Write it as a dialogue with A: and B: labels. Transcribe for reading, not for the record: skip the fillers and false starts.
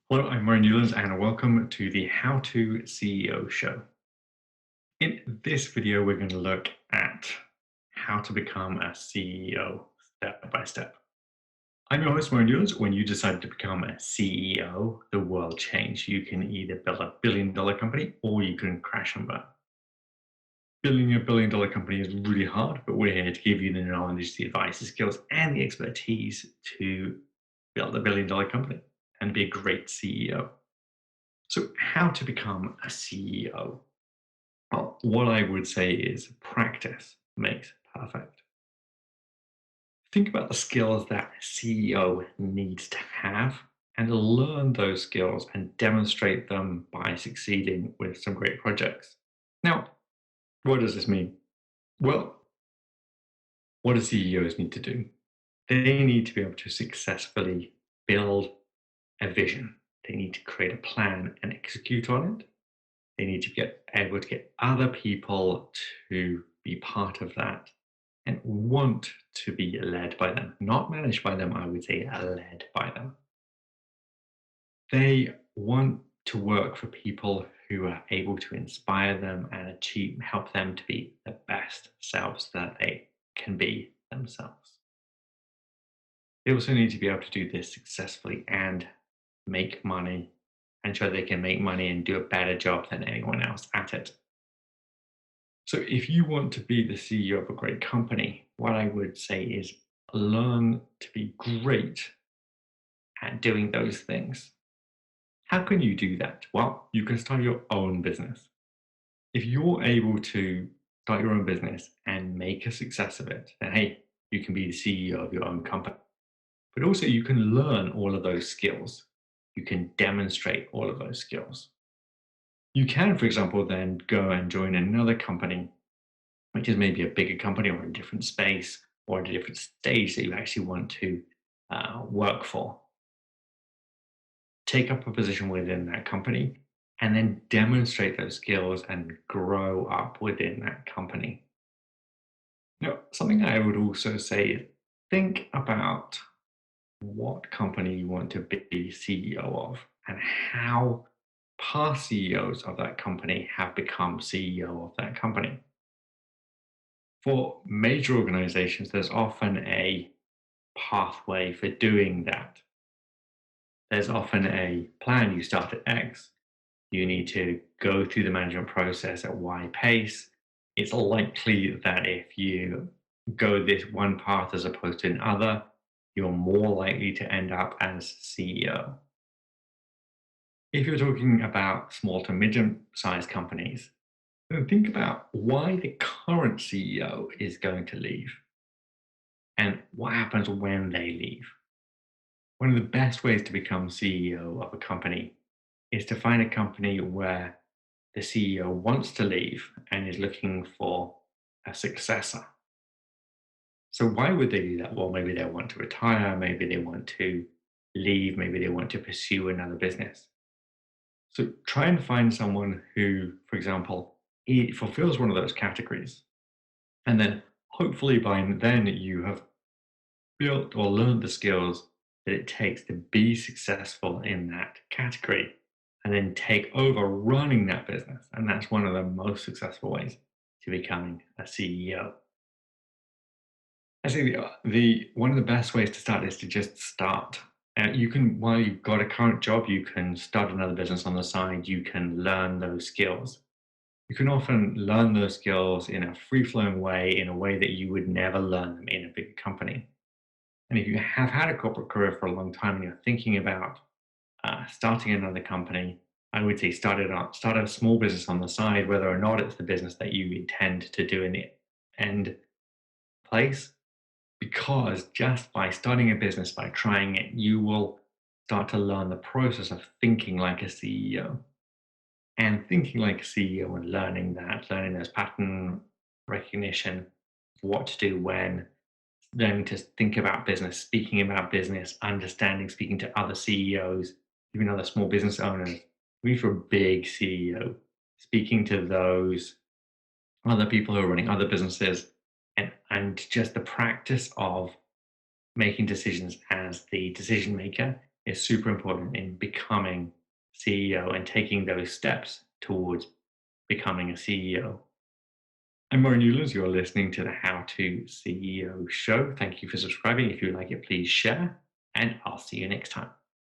A: Hello, I'm Murray Newlands, and welcome to the How to CEO show. In this video, we're going to look at how to become a CEO step by step. I'm your host, Murray Newlands. When you decided to become a CEO, the world changed. You can either build a $1 billion company or you can crash and burn. Building a $1 billion company is really hard, but we're here to give you the knowledge, the advice, the skills, and the expertise to build a $1 billion company and be a great CEO. So, how to become a CEO? Well, what I would say is practice makes perfect. Think about the skills that a CEO needs to have and learn those skills and demonstrate them by succeeding with some great projects. Now, what does this mean? Well, what do CEOs need to do? They need to be able to successfully build a vision. They need to create a plan and execute on it. They need to get able to get other people to be part of that and want to be led by them, not managed by them, I would say led by them. They want to work for people who are able to inspire them and achieve, help them to be the best selves that they can be themselves. They also need to be able to do this successfully and make money and show they can make money and do a better job than anyone else at it. So, if you want to be the CEO of a great company, what I would say is learn to be great at doing those things. How can you do that? Well, you can start your own business. If you're able to start your own business and make a success of it, then hey, you can be the CEO of your own company. But also, you can learn all of those skills. You can demonstrate all of those skills. You can, for example, then go and join another company which is maybe a bigger company or a different space or at a different stage that you actually want to work for. Take up a position within that company and then demonstrate those skills and grow up within that company. Now, something I would also say is think about what company you want to be CEO of and how past CEOs of that company have become CEO of that company. For major organizations, there's often a pathway for doing that. There's often a plan. You start at X, you need to go through the management process at Y pace. It's likely that if you go this one path as opposed to another, you're more likely to end up as CEO. If you're talking about small to medium sized companies, then think about why the current CEO is going to leave and what happens when they leave. One of the best ways to become CEO of a company is to find a company where the CEO wants to leave and is looking for a successor. So, why would they do that? Well, maybe they want to retire, maybe they want to leave, maybe they want to pursue another business. So, try and find someone who, for example, fulfills one of those categories. And then, hopefully, by then, you have built or learned the skills that it takes to be successful in that category and then take over running that business. And that's one of the most successful ways to becoming a CEO. I think the one of the best ways to start is to just start. You can, while you've got a current job, you can start another business on the side. You can learn those skills. You can often learn those skills in a free flowing way, in a way that you would never learn them in a big company. And if you have had a corporate career for a long time and you're thinking about starting another company, I would say start a small business on the side, whether or not it's the business that you intend to do in the end place. Because just by starting a business, by trying it, you will start to learn the process of thinking like a CEO. And thinking like a CEO and learning that, learning those pattern recognition, what to do when, learning to think about business, speaking about business, understanding, speaking to other CEOs, even other small business owners, even for a big CEO, speaking to those other people who are running other businesses, and just the practice of making decisions as the decision maker is super important in becoming CEO and taking those steps towards becoming a CEO. I'm Maury Newlands. You're listening to the How to CEO show. Thank you for subscribing. If you like it, please share, and I'll see you next time.